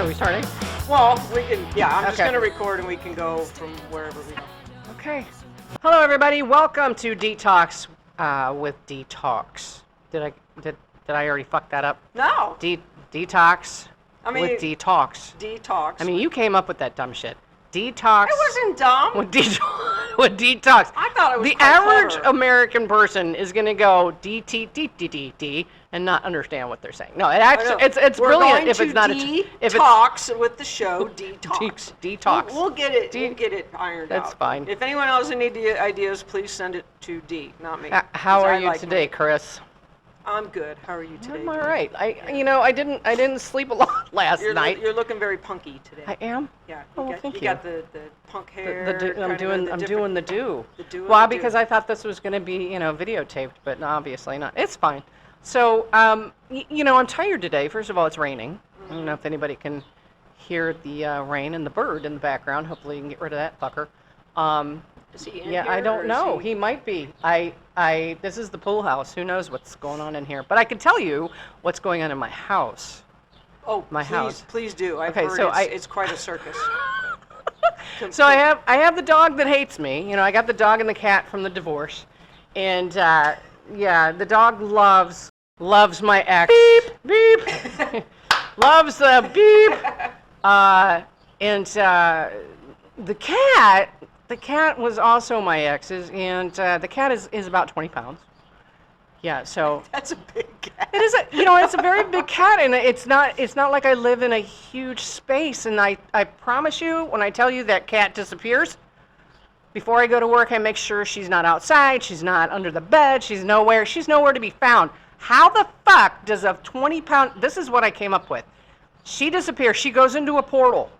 Are we starting? Well, we can, I'm just Okay. going to record and we can go from wherever we go. Okay. Hello, everybody. Welcome to Detox with Dee Talks. Did I already fuck that up? No. Detox with Dee Talks. Detox. I mean, you came up with that dumb shit. Detox. It wasn't dumb. With Detox. I thought it was the quite average clever. American person is going to go D and not understand what they're saying. No, it actually it's We're brilliant going if to it's not Detox with the show Detox. Detox. We'll get it ironed out. That's fine. If anyone else has any ideas, please send it to D, not me. How 'cause are I you like today, mine. Chris? I'm good. How are you today? I'm all Dee? right. I didn't sleep a lot last night. You're looking very punky today. I am. Yeah. Thank you. got the punk hair. I'm doing the do. The do. Well, and the because do. I thought this was going to be videotaped, but obviously not. It's fine. So I'm tired today. First of all, it's raining. I don't know if anybody can hear the rain and the bird in the background. Hopefully, you can get rid of that fucker. Is he in Yeah, here, I or don't is know. He might be. This is the pool house. Who knows what's going on in here? But I can tell you what's going on in my house. Oh, my house. Please do. I've Okay, heard so it's quite a circus. So I have the dog that hates me. I got the dog and the cat from the divorce, and the dog loves my ex. Beep beep. Loves the beep. And the cat was also my ex's, and the cat is about 20 pounds. Yeah, so That's a big cat. it is it's a very big cat, and it's not like I live in a huge space. And I promise you, when I tell you that cat disappears, before I go to work, I make sure she's not outside, she's not under the bed, she's nowhere to be found. How the fuck does a 20-pound? This is what I came up with. She disappears. She goes into a portal.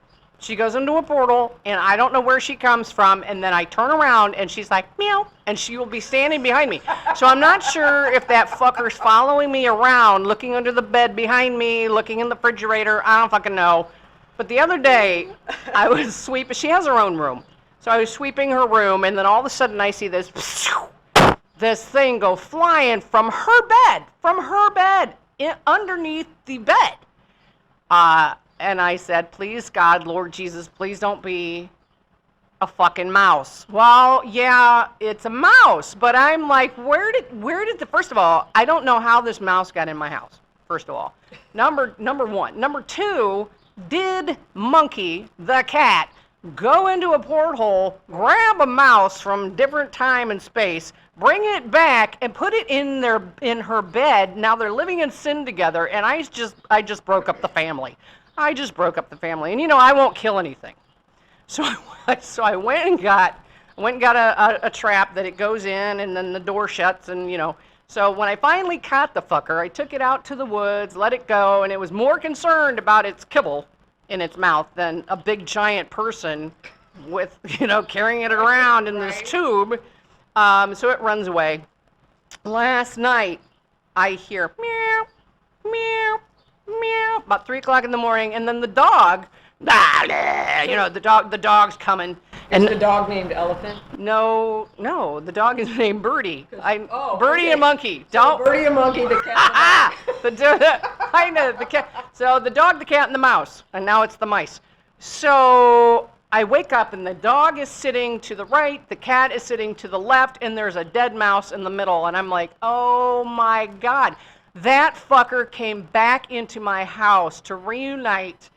And I don't know where she comes from, and then I turn around, and she's like, meow, and she will be standing behind me. So I'm not sure if that fucker's following me around, looking under the bed behind me, looking in the refrigerator. I don't fucking know. But the other day, I was sweeping. She has her own room. So I was sweeping her room, and then all of a sudden I see this thing go flying from her bed, underneath the bed. And I said, please, God, Lord Jesus, please don't be a fucking mouse. Well, yeah, it's a mouse, but I'm like, where did first of all, I don't know how this mouse got in my house, first of all. Number one. Number two, did Monkey, the cat, go into a porthole, grab a mouse from different time and space, bring it back, and put it in her bed? Now they're living in sin together, and I just broke up the family. And I won't kill anything. So I went and got a trap that it goes in, and then the door shuts, and So when I finally caught the fucker, I took it out to the woods, let it go, and it was more concerned about its kibble in its mouth than a big giant person with carrying it around in this tube. So it runs away. Last night, I hear meow, meow, meow, about 3 o'clock in the morning, and then the dog, the dog's coming. Is the dog named Elephant? No, the dog is named Birdie. Birdie okay. and Monkey. So Birdie and Monkey, the cat. I know, the cat. So the dog, the cat, and the mouse, and now it's the mice. So I wake up, and the dog is sitting to the right, the cat is sitting to the left, and there's a dead mouse in the middle, and I'm like, oh my God. That fucker came back into my house to reunite,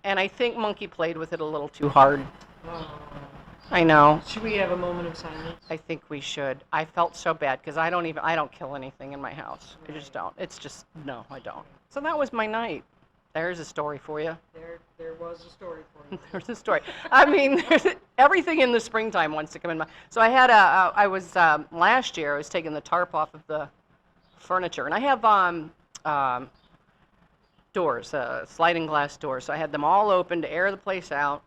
and I think Monkey played with it a little too hard. Oh. I know. Should we have a moment of silence? I think we should. I felt so bad because I don't kill anything in my house. I just don't. It's just, no, I don't. So that was my night. There's a story for you. There was a story for you. There's a story. I mean, everything in the springtime wants to come in. So I had last year I was taking the tarp off of the furniture, and I have doors, sliding glass doors. So I had them all open to air the place out.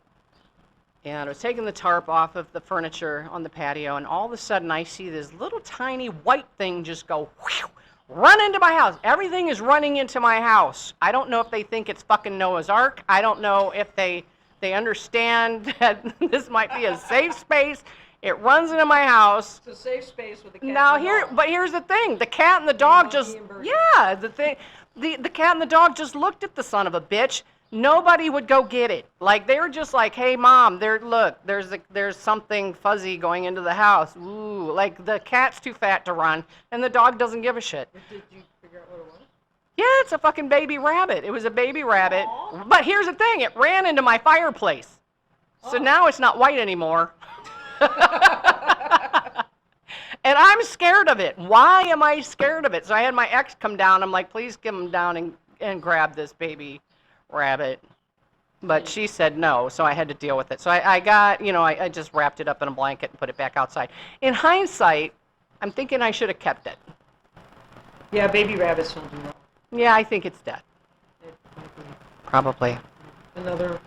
And I was taking the tarp off of the furniture on the patio, and all of a sudden I see this little tiny white thing just go whew, run into my house. Everything is running into my house. I don't know if they think it's fucking Noah's Ark. I don't know if they understand that this might be a safe space. It runs into my house. It's a safe space with a cat. Now and a dog. but here's the thing: the cat and the dog just, Monkey and Birdie. the cat and the dog just looked at the son of a bitch, Nobody would go get it. Like, they were just like, hey, Mom, there's something fuzzy going into the house. Ooh, like, the cat's too fat to run, and the dog doesn't give a shit. But did you figure out what it was? Yeah, it's a fucking baby rabbit. It was a baby rabbit. Aw. But here's the thing, it ran into my fireplace. So Oh. now it's not white anymore. And I'm scared of it. Why am I scared of it? So I had my ex come down. I'm like, please come down and grab this baby rabbit. But she said no, so I had to deal with it. So I got, I just wrapped it up in a blanket and put it back outside. In hindsight, I'm thinking I should have kept it. Yeah, baby rabbits don't do well. Yeah, I think it's dead. It might be Probably. another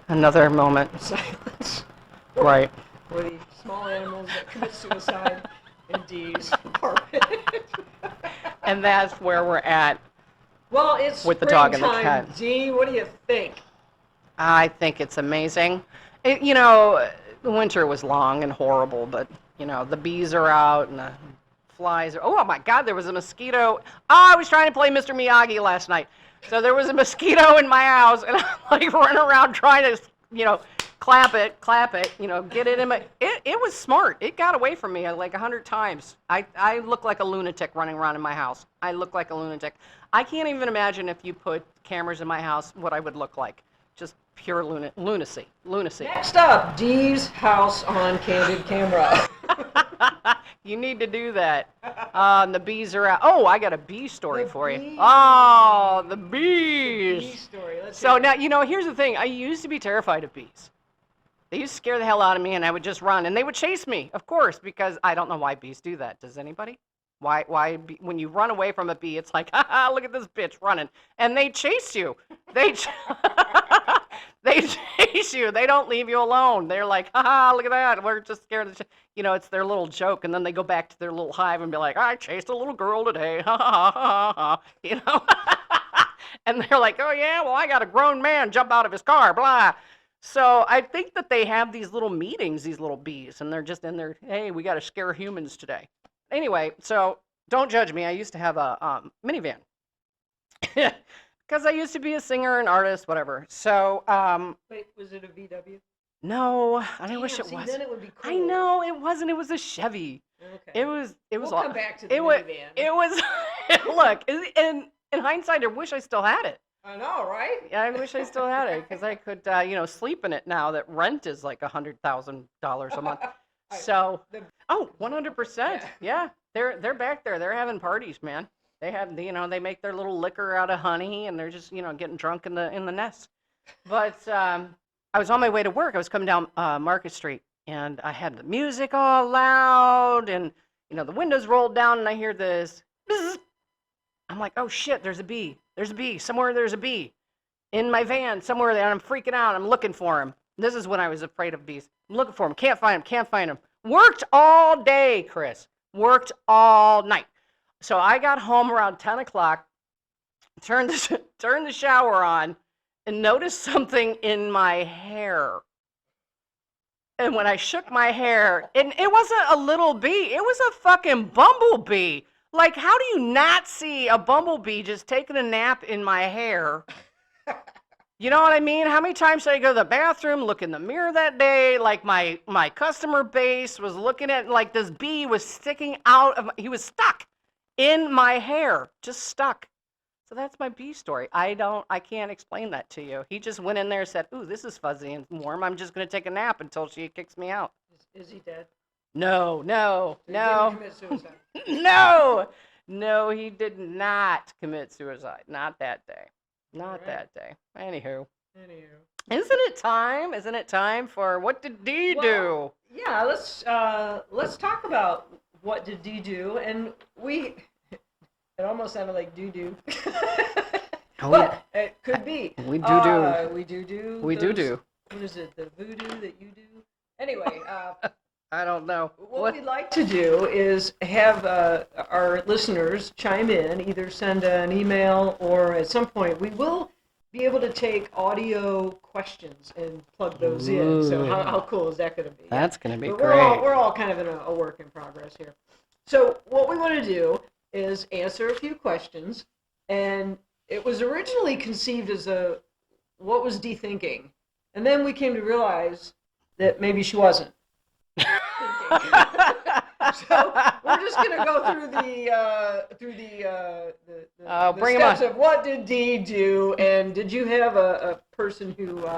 Another moment moment. of silence. Right. For the small animals that commit suicide in Dee's apartment. And that's where we're at. Well, it's With the dog and the springtime, cat. Dee, what do you think? I think it's amazing. The winter was long and horrible, but, the bees are out and the flies are... Oh, my God, there was a mosquito. I was trying to play Mr. Miyagi last night. So there was a mosquito in my house, and I'm, like, running around trying to, clap it, get it in my... It was smart. It got away from me like 100 times. I look like a lunatic running around in my house. I look like a lunatic. I can't even imagine if you put cameras in my house what I would look like. Just pure lunacy. Next up, Dee's house on candid camera. You need to do that. The bees are out. Oh, I got a bee story The for you. bees. Oh, the Dee bees. story. Let's So hear it. now, here's the thing. I used to be terrified of bees. They used to scare the hell out of me, and I would just run. And they would chase me, of course, because I don't know why bees do that. Does anybody? Why when you run away from a bee, it's like, ha, look at this bitch running. And they chase you. They chase you. They don't leave you alone. They're like, ha, look at that. We're just scared of it's their little joke. And then they go back to their little hive and be like, I chased a little girl today. Ha, ha, ha, ha. And they're like, oh, yeah, well, I got a grown man jump out of his car, blah. So I think that they have these little meetings, these little bees, and they're just in there, hey, we got to scare humans today. Anyway, so don't judge me. I used to have a minivan because I used to be a singer and artist, whatever. So, Wait, was it a VW? no, I Damn, wish it see, was. then it would be cool. I know it wasn't. It was a Chevy. Okay. It was. We'll come back to the it was. minivan. It was. Look, in hindsight, I wish I still had it. I know, right? Yeah, I wish I still had it because I could, sleep in it now that rent is like $100,000 a month. So, oh, 100%. Yeah, they're back there. They're having parties, man. They have, they make their little liquor out of honey, and they're just, getting drunk in the nest. But I was on my way to work. I was coming down Market Street, and I had the music all loud, and the windows rolled down, and I hear this. Bzz. I'm like, oh shit, there's a bee. There's a bee. Somewhere there's a bee. In my van, somewhere there. And I'm freaking out. I'm looking for him. This is when I was afraid of bees. I'm looking for him. Can't find him. Worked all day, Chris. Worked all night. So I got home around 10 o'clock, turned the shower on, and noticed something in my hair. And when I shook my hair, and it wasn't a little bee. It was a fucking bumblebee. Like, how do you not see a bumblebee just taking a nap in my hair? You know what I mean? How many times did I go to the bathroom, look in the mirror that day? Like, my customer base was looking at, like, this bee was sticking out of, he was stuck in my hair, just stuck. So that's my bee story. I can't explain that to you. He just went in there and said, ooh, this is fuzzy and warm. I'm just going to take a nap until she kicks me out. Is he dead? No. So he didn't commit suicide. No, he did not commit suicide. Not that day. Not Right. that day. Anywho. Anywho. Isn't it time? Isn't it time for what did Dee do? Yeah, let's talk about what did Dee do, and it almost sounded like doo-doo. Oh, But it could be. We do. We do. We do. What is it, the voodoo that you do? Anyway, I don't know. what we'd like to do is have our listeners chime in, either send an email or at some point we will be able to take audio questions and plug those in. So how cool is that going to be? That's going to be But great. We're all kind of in a work in progress here. So what we want to do is answer a few questions, and it was originally conceived as a what was Dee thinking? And then we came to realize that maybe she wasn't thinking. So we're just going to go through the bring 'em steps on. of what did Dee do, and did you have a person who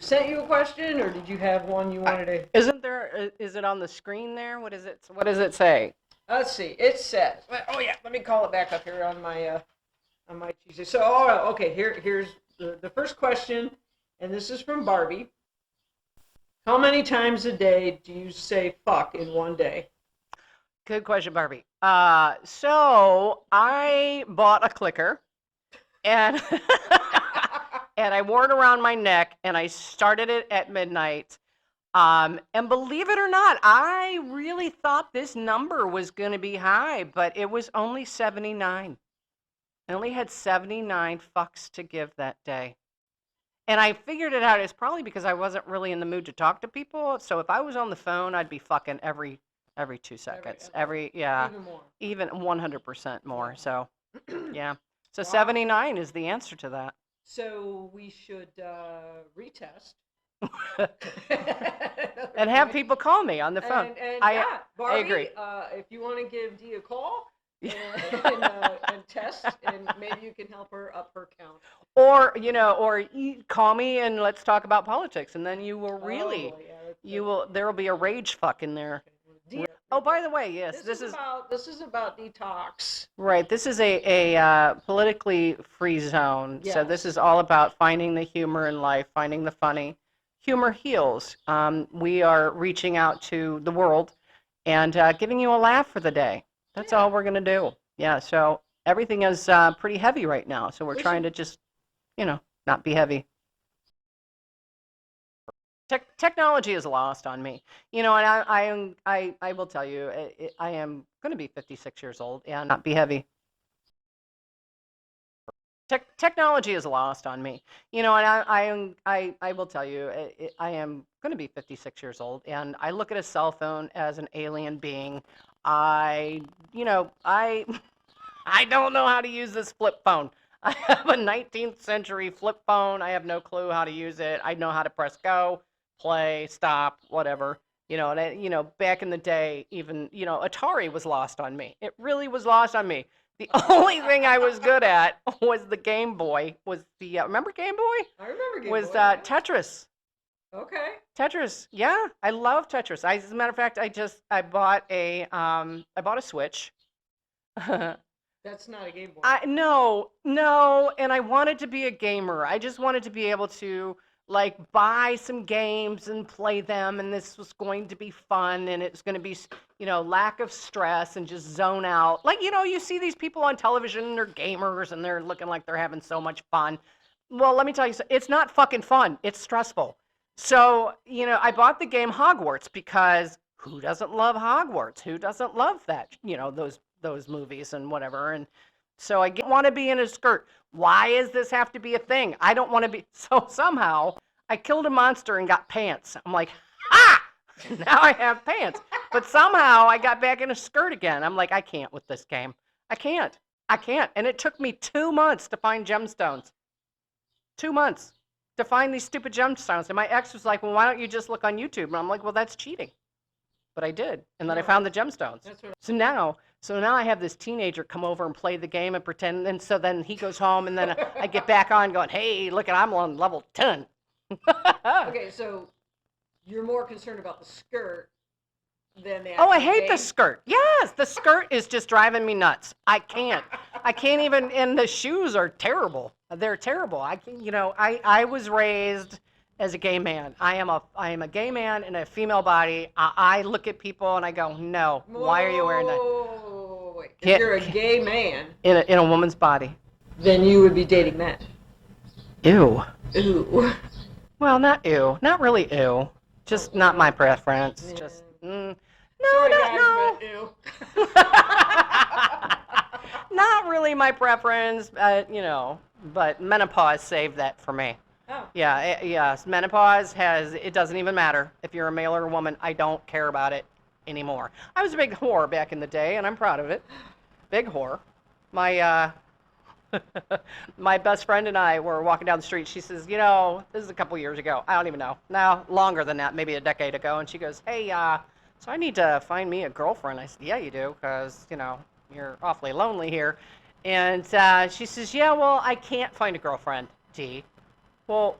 sent you a question, or did you have one you wanted to? Isn't there? Is it on the screen there? What is it? What does it say? Let's see. It says. Oh yeah. Let me call it back up here on my Tuesday. So okay. Here's the first question, and this is from Barbie. How many times a day do you say fuck in one day? Good question, Barbie. So I bought a clicker, and and I wore it around my neck, and I started it at midnight. And believe it or not, I really thought this number was going to be high, but it was only 79. I only had 79 fucks to give that day. And I figured it out. It's probably because I wasn't really in the mood to talk to people. So if I was on the phone, I'd be fucking every 2 seconds. Yeah, Even more. even 100% more. So yeah. So Wow. 79 is the answer to that. So we should retest. And have people call me on the phone. And I yeah, Barbie, agree. If you want to give Dee a call and test, and maybe you can help her up her count. Or you call me and let's talk about politics, and then you will really, there will be a rage fuck in there. Dee, Oh, by the way, yes, this is about Detox. right. This is a politically free zone. So Yes. this is all about finding the humor in life, finding the funny. Humor heals. We are reaching out to the world and giving you a laugh for the day. That's all we're going to do. Yeah, so everything is pretty heavy right now. So we're trying to just, not be heavy. Technology is lost on me. And I will tell you, I am going to be 56 years old and not be heavy. Technology is lost on me. And I will tell you, I am going to be 56 years old, and I look at a cell phone as an alien being. I don't know how to use this flip phone. I have a 19th century flip phone. I have no clue how to use it. I know how to press go, play, stop, whatever. Back in the day, even, Atari was lost on me. It really was lost on me. The only thing I was good at was the Game Boy. Remember Game Boy? I remember Game Was Boy, yeah. Tetris. Okay. Tetris. Yeah, I love Tetris. As a matter of fact, I bought a Switch. That's not a Game Boy. No, and I wanted to be a gamer. I just wanted to be able to buy some games and play them, and this was going to be fun, and it's going to be, lack of stress and just zone out. You see these people on television, they're gamers, and they're looking like they're having so much fun. Well, let me tell you, it's not fucking fun. It's stressful. So, I bought the game Hogwarts because who doesn't love Hogwarts? Who doesn't love that, those movies and whatever. And so I want to be in a skirt. Why does this have to be a thing? I don't want to be. So somehow I killed a monster and got pants. I'm like, now I have pants. But somehow I got back in a skirt again. I'm like, I can't with this game. I can't. And it took me 2 months to find gemstones. 2 months to find these stupid gemstones. And my ex was like, well, why don't you just look on YouTube? And I'm like, well, that's cheating. But I did. And then I found the gemstones. That's right. So now I have this teenager come over and play the game and pretend. And so then he goes home, and then I get back on going, hey, look, I'm on level 10. Okay, so you're more concerned about the skirt than the Oh, I actual hate game? the skirt. Yes, the skirt is just driving me nuts. I can't even, and the shoes are terrible. They're terrible. I was raised as a gay man. I am a gay man in a female body. I look at people and I go, no, why are you wearing that? Whoa, wait. If you're a gay man, In a woman's body. then you would be dating men. Ew. Ooh. Well, not ew. Not really ew. Just not my preference. Yeah. Just, Sorry, guys, no. but ew. Not really my preference, but menopause saved that for me. Oh. Yeah, yes, menopause it doesn't even matter if you're a male or a woman. I don't care about it anymore. I was a big whore back in the day, and I'm proud of it. Big whore. My My best friend and I were walking down the street. She says, you know, this is a couple years ago. I don't even know. No, longer than that, maybe a decade ago. And she goes, hey, so I need to find me a girlfriend. I said, yeah, you do, because, you know, you're awfully lonely here. And she says, yeah, well, I can't find a girlfriend, Dee. Well,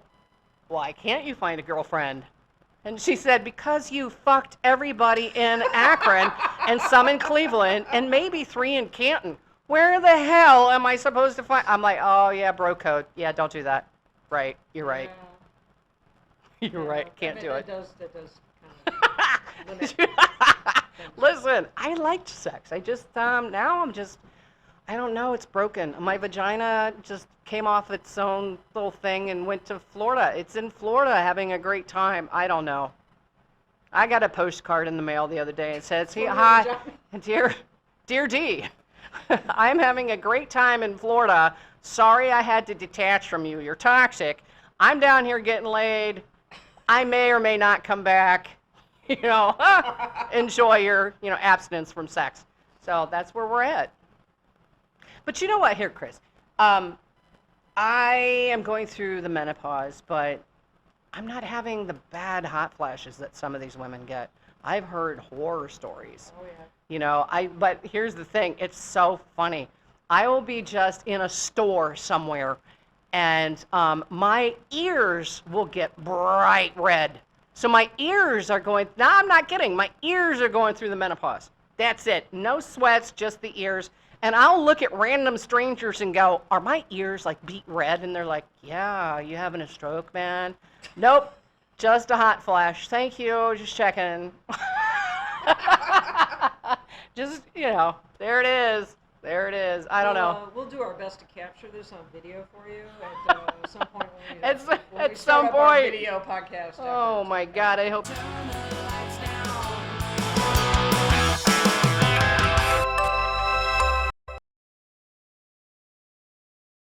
why can't you find a girlfriend? And she said, because you fucked everybody in Akron and some in Cleveland and maybe 3 in Canton. Where the hell am I supposed to find? I'm like, oh, yeah, bro code. Yeah, don't do that. Right, you're right. You're right, can't do it. That does kind of limit. Listen, I liked sex. I just, now I'm just, I don't know, it's broken. My vagina just came off its own little thing and went to Florida. It's in Florida having a great time. I don't know. I got a postcard in the mail the other day and says, hey, hi, dear Dee. I'm having a great time in Florida. Sorry I had to detach from you. You're toxic. I'm down here getting laid. I may or may not come back. You know, enjoy your, you know, abstinence from sex. So that's where we're at. But you know what? Here, Chris. I am going through the menopause, but I'm not having the bad hot flashes that some of these women get. I've heard horror stories. Oh, yeah. You know, but here's the thing, it's so funny. I will be just in a store somewhere and my ears will get bright red. So my ears are going, no, I'm not kidding, my ears are going through the menopause. That's it, no sweats, just the ears. And I'll look at random strangers and go, are my ears like beet red? And they're like, yeah, you having a stroke, man? Nope, just a hot flash. Thank you, just checking. Just, you know, there it is. There it is. I don't know. We'll do our best to capture this on video for you at some point. At when we some start up our point. video podcast. Oh, my God. I hope.